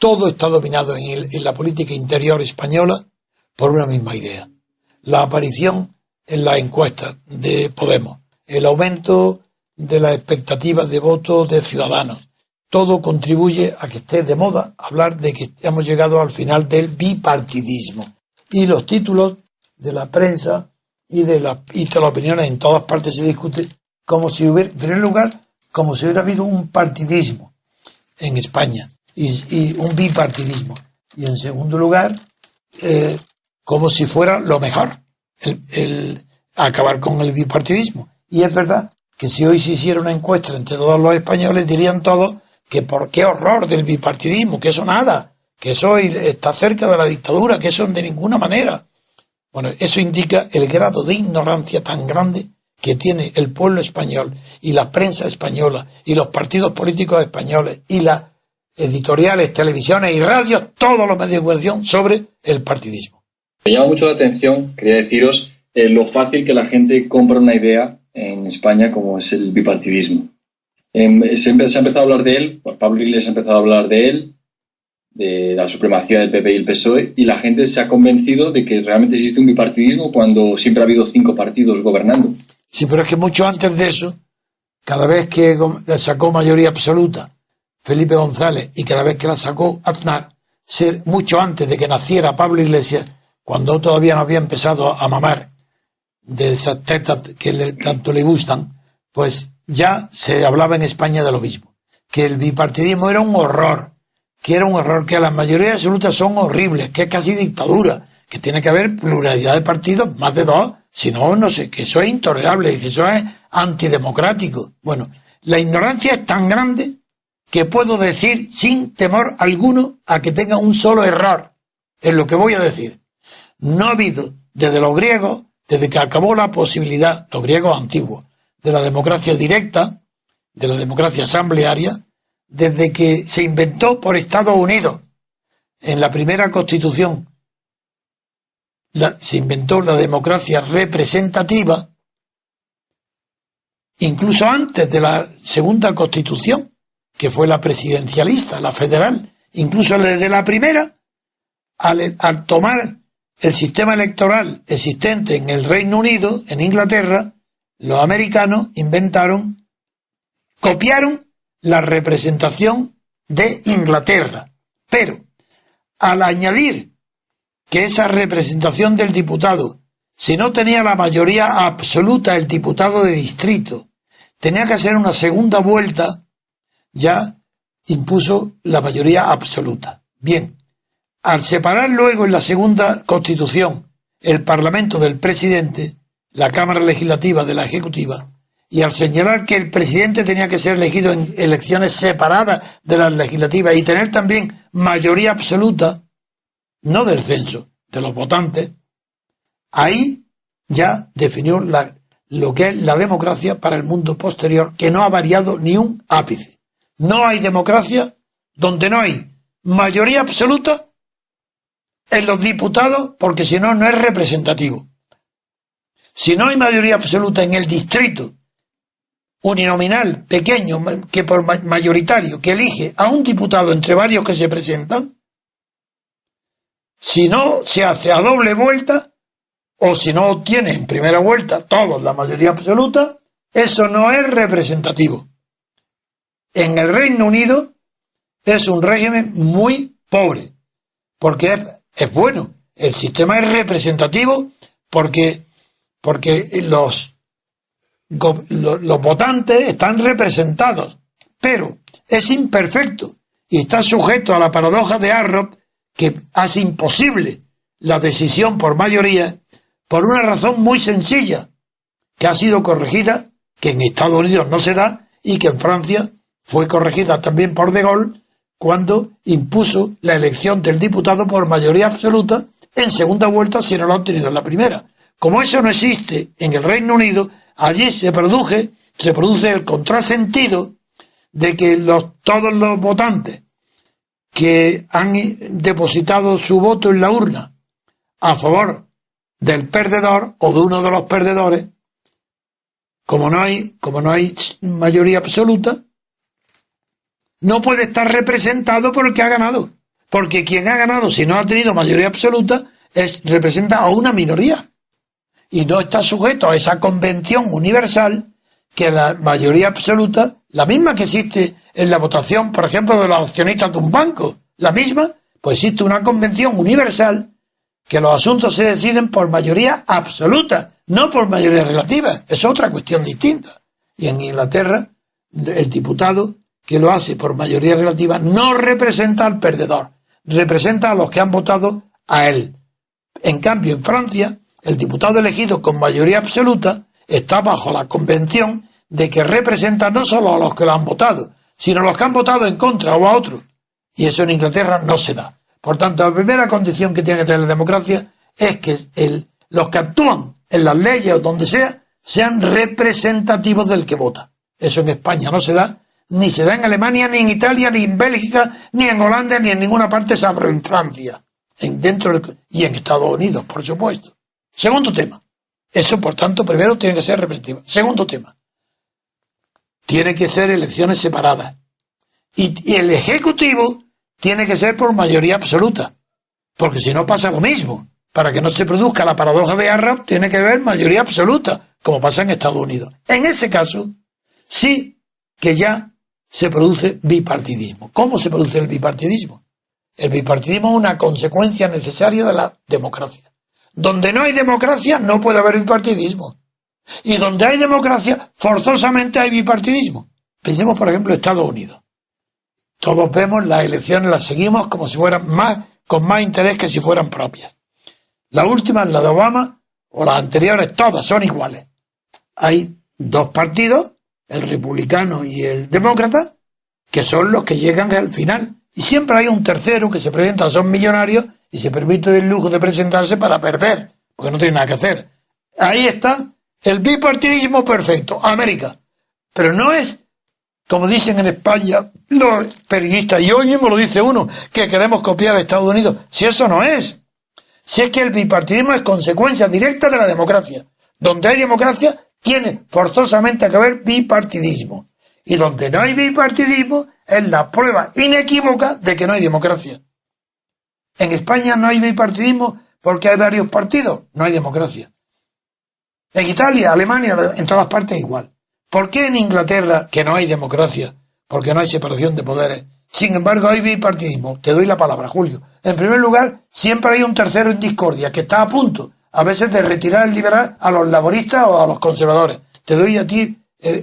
todo está dominado en la política interior española por una misma idea. La aparición en las encuestas de Podemos, el aumento de las expectativas de votos de Ciudadanos, todo contribuye a que esté de moda hablar de que hemos llegado al final del bipartidismo. Y los títulos de la prensa y de las opiniones en todas partes se discute como si hubiera, en primer lugar, como si hubiera habido un partidismo en España y un bipartidismo. Y en segundo lugar, como si fuera lo mejor el acabar con el bipartidismo. Y es verdad que si hoy se hiciera una encuesta entre todos los españoles, dirían todos que por qué horror del bipartidismo, que eso nada, que eso está cerca de la dictadura, que eso de ninguna manera. Bueno, eso indica el grado de ignorancia tan grande que tiene el pueblo español y la prensa española y los partidos políticos españoles y las editoriales, televisiones y radios, todos los medios de comunicación sobre el partidismo. Me llama mucho la atención, quería deciros, lo fácil que la gente compra una idea en España como es el bipartidismo. Se ha empezado a hablar de él, Pablo Iglesias ha empezado a hablar de él, de la supremacía del PP y el PSOE, y la gente se ha convencido de que realmente existe un bipartidismo cuando siempre ha habido 5 partidos gobernando. Sí, pero es que mucho antes de eso, cada vez que sacó mayoría absoluta Felipe González y cada vez que la sacó Aznar, mucho antes de que naciera Pablo Iglesias, cuando todavía no había empezado a mamar de esas tetas que tanto le gustan, pues ya se hablaba en España de lo mismo, que el bipartidismo era un horror, que las mayorías absolutas son horribles, que es casi dictadura, que tiene que haber pluralidad de partidos, más de 2, si no, no sé, que eso es intolerable, que eso es antidemocrático. Bueno, la ignorancia es tan grande que puedo decir sin temor alguno a que tenga un solo error en lo que voy a decir. No ha habido, desde los griegos, desde que acabó la posibilidad, los griegos antiguos, de la democracia directa, de la democracia asamblearia, desde que se inventó por Estados Unidos en la primera Constitución, se inventó la democracia representativa, incluso antes de la segunda Constitución, que fue la presidencialista, la federal, incluso desde la primera, al tomar el sistema electoral existente en el Reino Unido, en Inglaterra, los americanos copiaron la representación de Inglaterra. Pero, al añadir que esa representación del diputado, si no tenía la mayoría absoluta el diputado de distrito, tenía que hacer una segunda vuelta, ya impuso la mayoría absoluta. Bien, al separar luego en la segunda Constitución el Parlamento del presidente, la Cámara Legislativa de la Ejecutiva, y al señalar que el presidente tenía que ser elegido en elecciones separadas de las legislativas y tener también mayoría absoluta, no del censo, de los votantes, ahí ya definió lo que es la democracia para el mundo posterior, que no ha variado ni un ápice. No hay democracia donde no hay mayoría absoluta en los diputados, porque si no, no es representativo. Si no hay mayoría absoluta en el distrito uninominal pequeño, que por mayoritario, que elige a un diputado entre varios que se presentan, si no se hace a doble vuelta, o si no obtiene en primera vuelta todos la mayoría absoluta, eso no es representativo. En el Reino Unido es un régimen muy pobre, porque es bueno. El sistema es representativo porque los votantes están representados, pero es imperfecto y está sujeto a la paradoja de Arrop, que hace imposible la decisión por mayoría por una razón muy sencilla, que ha sido corregida, que en Estados Unidos no se da y que en Francia fue corregida también por De Gaulle cuando impuso la elección del diputado por mayoría absoluta en segunda vuelta si no lo ha obtenido en la primera. Como eso no existe en el Reino Unido, allí se produce el contrasentido de que todos los votantes que han depositado su voto en la urna a favor del perdedor o de uno de los perdedores, como no hay mayoría absoluta, no puede estar representado por el que ha ganado. Porque quien ha ganado, si no ha tenido mayoría absoluta, representa a una minoría. Y no está sujeto a esa convención universal que la mayoría absoluta, la misma que existe en la votación, por ejemplo, de los accionistas de un banco, la misma, pues existe una convención universal que los asuntos se deciden por mayoría absoluta, no por mayoría relativa. Es otra cuestión distinta. Y en Inglaterra, el diputado que lo hace por mayoría relativa no representa al perdedor, representa a los que han votado a él. En cambio, en Francia, el diputado elegido con mayoría absoluta está bajo la convención de que representa no solo a los que lo han votado, sino a los que han votado en contra o a otros. Y eso en Inglaterra no se da. Por tanto, la primera condición que tiene que tener la democracia es que los que actúan en las leyes o donde sea, sean representativos del que vota. Eso en España no se da, ni se da en Alemania, ni en Italia, ni en Bélgica, ni en Holanda, ni en ninguna parte, salvo en Francia. Y en Estados Unidos, por supuesto. Segundo tema. Eso, por tanto, primero tiene que ser representativo. Segundo tema. Tiene que ser elecciones separadas. Y el Ejecutivo tiene que ser por mayoría absoluta. Porque si no pasa lo mismo. Para que no se produzca la paradoja de Arrab, tiene que haber mayoría absoluta, como pasa en Estados Unidos. En ese caso, sí que ya se produce bipartidismo. ¿Cómo se produce el bipartidismo? El bipartidismo es una consecuencia necesaria de la democracia. Donde no hay democracia no puede haber bipartidismo. Y donde hay democracia, forzosamente hay bipartidismo. Pensemos, por ejemplo, Estados Unidos. Todos vemos las elecciones, las seguimos como si fueran con más interés que si fueran propias. Las últimas, la de Obama, o las anteriores, todas son iguales. Hay dos partidos, el republicano y el demócrata, que son los que llegan al final. Y siempre hay un tercero que se presenta, son millonarios, y se permite el lujo de presentarse para perder, porque no tiene nada que hacer. Ahí está el bipartidismo perfecto, América. Pero no es, como dicen en España los periodistas, y hoy mismo lo dice uno, que queremos copiar a Estados Unidos. Si eso no es. Si es que el bipartidismo es consecuencia directa de la democracia. Donde hay democracia, tiene forzosamente que haber bipartidismo. Y donde no hay bipartidismo, es la prueba inequívoca de que no hay democracia. En España no hay bipartidismo porque hay varios partidos, no hay democracia. En Italia, Alemania, en todas partes igual. ¿Por qué en Inglaterra, que no hay democracia, porque no hay separación de poderes, sin embargo hay bipartidismo? Te doy la palabra, Julio. En primer lugar, siempre hay un tercero en discordia, que está a punto, a veces, de retirar el liberal a los laboristas o a los conservadores. Te doy a ti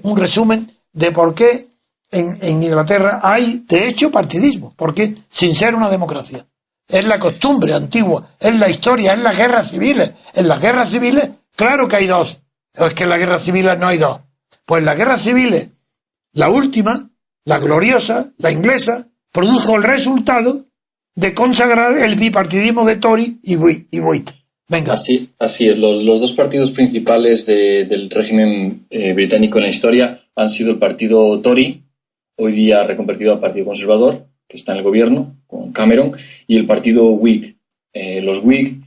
un resumen de por qué en Inglaterra hay, de hecho, partidismo. Porque sin ser una democracia. Es la costumbre antigua, es la historia, es las guerras civiles. En las guerras civiles, claro que hay dos. Es que en las guerras civiles no hay dos. Pues las guerras civiles, la última, la gloriosa, la inglesa, produjo el resultado de consagrar el bipartidismo de Tory y White. Venga. Así es. Los dos partidos principales del régimen británico en la historia han sido el partido Tory, hoy día reconvertido al Partido Conservador, que está en el gobierno, con Cameron, y el partido Whig. Los Whig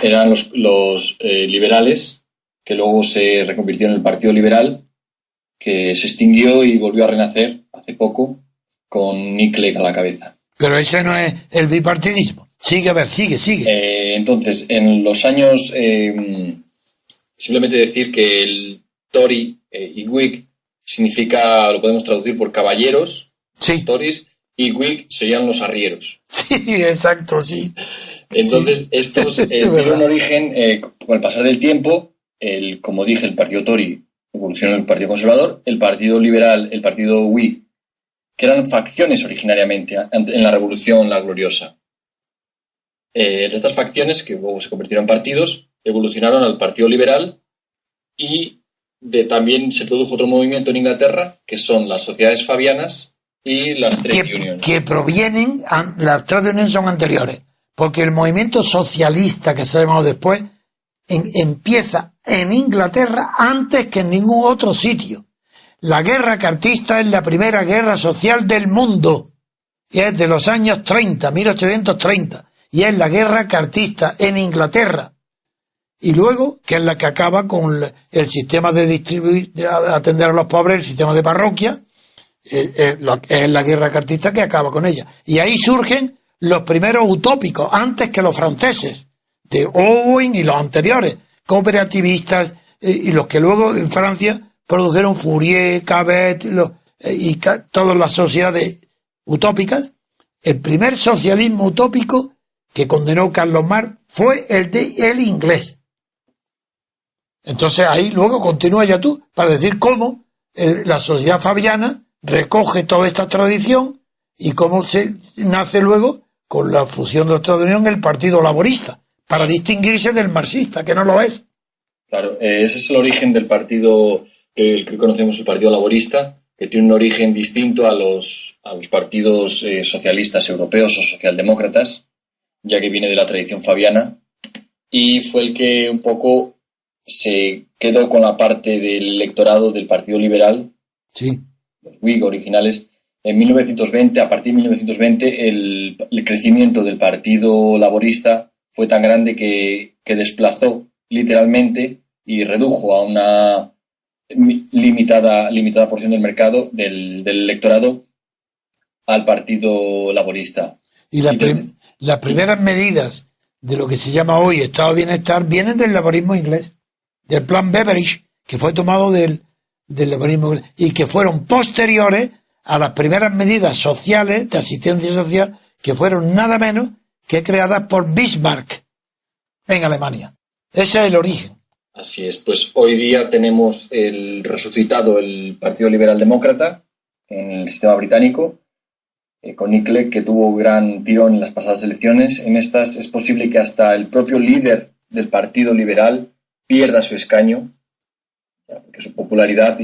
eran los liberales, que luego se reconvirtieron en el Partido Liberal, que se extinguió y volvió a renacer hace poco, con Nick Clegg a la cabeza. Pero ese no es el bipartidismo. Sigue. Entonces, en los años, simplemente decir que el Tory y Whig significa, lo podemos traducir por caballeros, sí. Los Tories, y Whig serían los arrieros. Sí, exacto, sí. Entonces, sí. Estos tienen un origen, con el pasar del tiempo, como dije, el partido Tory evolucionó en el Partido Conservador, el Partido Liberal, el Partido Whig, que eran facciones originariamente en la Revolución la Gloriosa. Estas facciones, que luego se convirtieron en partidos, evolucionaron al Partido Liberal y también se produjo otro movimiento en Inglaterra, que son las sociedades fabianas y las trade unions. Que provienen, las trade unions son anteriores, porque el movimiento socialista que se ha llamado después empieza en Inglaterra antes que en ningún otro sitio. La guerra cartista es la primera guerra social del mundo y es de los años 30, 1830, y es la guerra cartista en Inglaterra. Y luego, que es la que acaba con el sistema de distribuir, de atender a los pobres, el sistema de parroquia, es la guerra cartista que acaba con ella. Y ahí surgen los primeros utópicos, antes que los franceses, de Owen y los anteriores, cooperativistas, y los que luego en Francia produjeron Fourier, Cabet, todas las sociedades utópicas. El primer socialismo utópico que condenó Carlos Marx fue el inglés. Entonces ahí luego continúa ya tú para decir cómo la sociedad fabiana recoge toda esta tradición y cómo se nace luego con la fusión de la Estados Unidos el Partido Laborista, para distinguirse del marxista, que no lo es. Claro, ese es el origen del partido, el que conocemos, el Partido Laborista, que tiene un origen distinto a los partidos socialistas europeos o socialdemócratas, ya que viene de la tradición fabiana, y fue el que un poco se quedó con la parte del electorado del Partido Liberal, sí, los Whig originales. En 1920, a partir de 1920, el crecimiento del Partido Laborista fue tan grande que desplazó literalmente y redujo a una limitada porción del mercado, del electorado, al Partido Laborista. Y las primeras medidas de lo que se llama hoy Estado de Bienestar vienen del laborismo inglés, del plan Beveridge, que fue tomado del laborismo inglés, y que fueron posteriores a las primeras medidas sociales, de asistencia social, que fueron nada menos que creadas por Bismarck en Alemania. Ese es el origen. Así es, pues hoy día tenemos resucitado el Partido Liberal Demócrata en el sistema británico, con Nick Clegg, que tuvo gran tirón en las pasadas elecciones. En estas es posible que hasta el propio líder del Partido Liberal pierda su escaño, porque su popularidad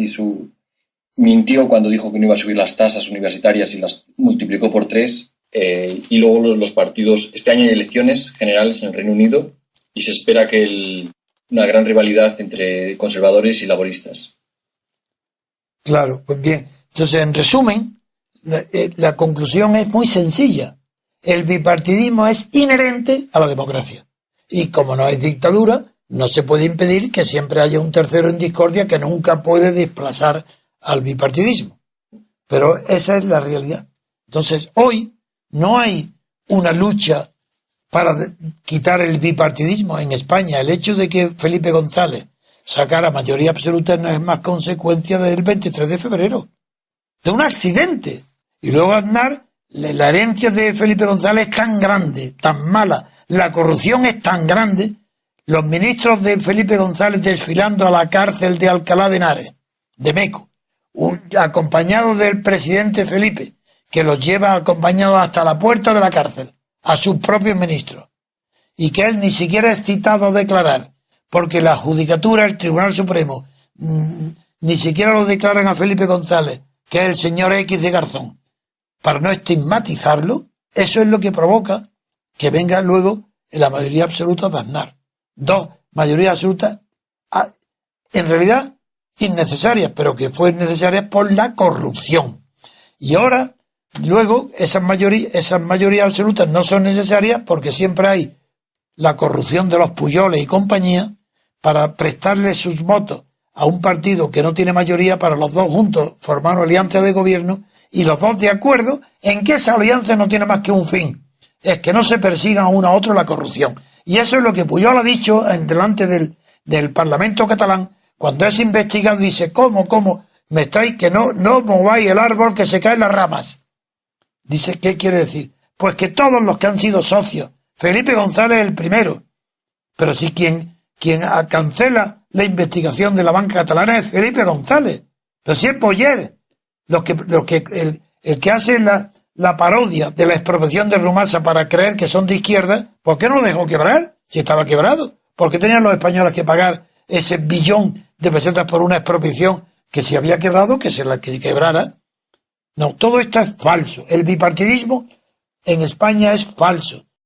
mintió cuando dijo que no iba a subir las tasas universitarias y las multiplicó por 3. Y luego los partidos, este año hay elecciones generales en el Reino Unido y se espera que una gran rivalidad entre conservadores y laboristas. Claro, pues bien. Entonces, en resumen, la conclusión es muy sencilla. El bipartidismo es inherente a la democracia. Y como no es dictadura, no se puede impedir que siempre haya un tercero en discordia que nunca puede desplazar al bipartidismo. Pero esa es la realidad. Entonces, hoy no hay una lucha para quitar el bipartidismo en España. El hecho de que Felipe González sacara mayoría absoluta no es más consecuencia del 23 de febrero, de un accidente. Y luego Aznar, la herencia de Felipe González es tan grande, tan mala, la corrupción es tan grande, los ministros de Felipe González desfilando a la cárcel de Alcalá de Henares, de Meco, acompañado del presidente Felipe, que los lleva acompañados hasta la puerta de la cárcel, a sus propios ministros, y que él ni siquiera es citado a declarar, porque la Judicatura, el Tribunal Supremo, ni siquiera lo declaran a Felipe González, que es el señor X de Garzón, para no estigmatizarlo. Eso es lo que provoca que venga luego la mayoría absoluta de Aznar. 2 mayorías absolutas, en realidad innecesarias, pero que fue necesaria por la corrupción. Y ahora, luego, esas mayorías absolutas no son necesarias porque siempre hay la corrupción de los Puyoles y compañía para prestarle sus votos a un partido que no tiene mayoría, para los dos juntos formar una alianza de gobierno y los dos de acuerdo en que esa alianza no tiene más que un fin, es que no se persigan uno a otro la corrupción. Y eso es lo que Pujol ha dicho delante del Parlamento catalán cuando es investigado. Dice, ¿cómo me estáis que no mováis el árbol que se caen las ramas? Dice, ¿qué quiere decir? Pues que todos los que han sido socios, Felipe González el primero, pero si quien cancela la investigación de la banca catalana es Felipe González, pero si es Boyer, el que hace la parodia de la expropiación de Rumasa para creer que son de izquierda, ¿por qué no lo dejó quebrar? Si estaba quebrado. ¿Por qué tenían los españoles que pagar ese billón de pesetas por una expropiación que si había quebrado, que se la que quebrara? No, todo esto es falso. El bipartidismo en España es falso.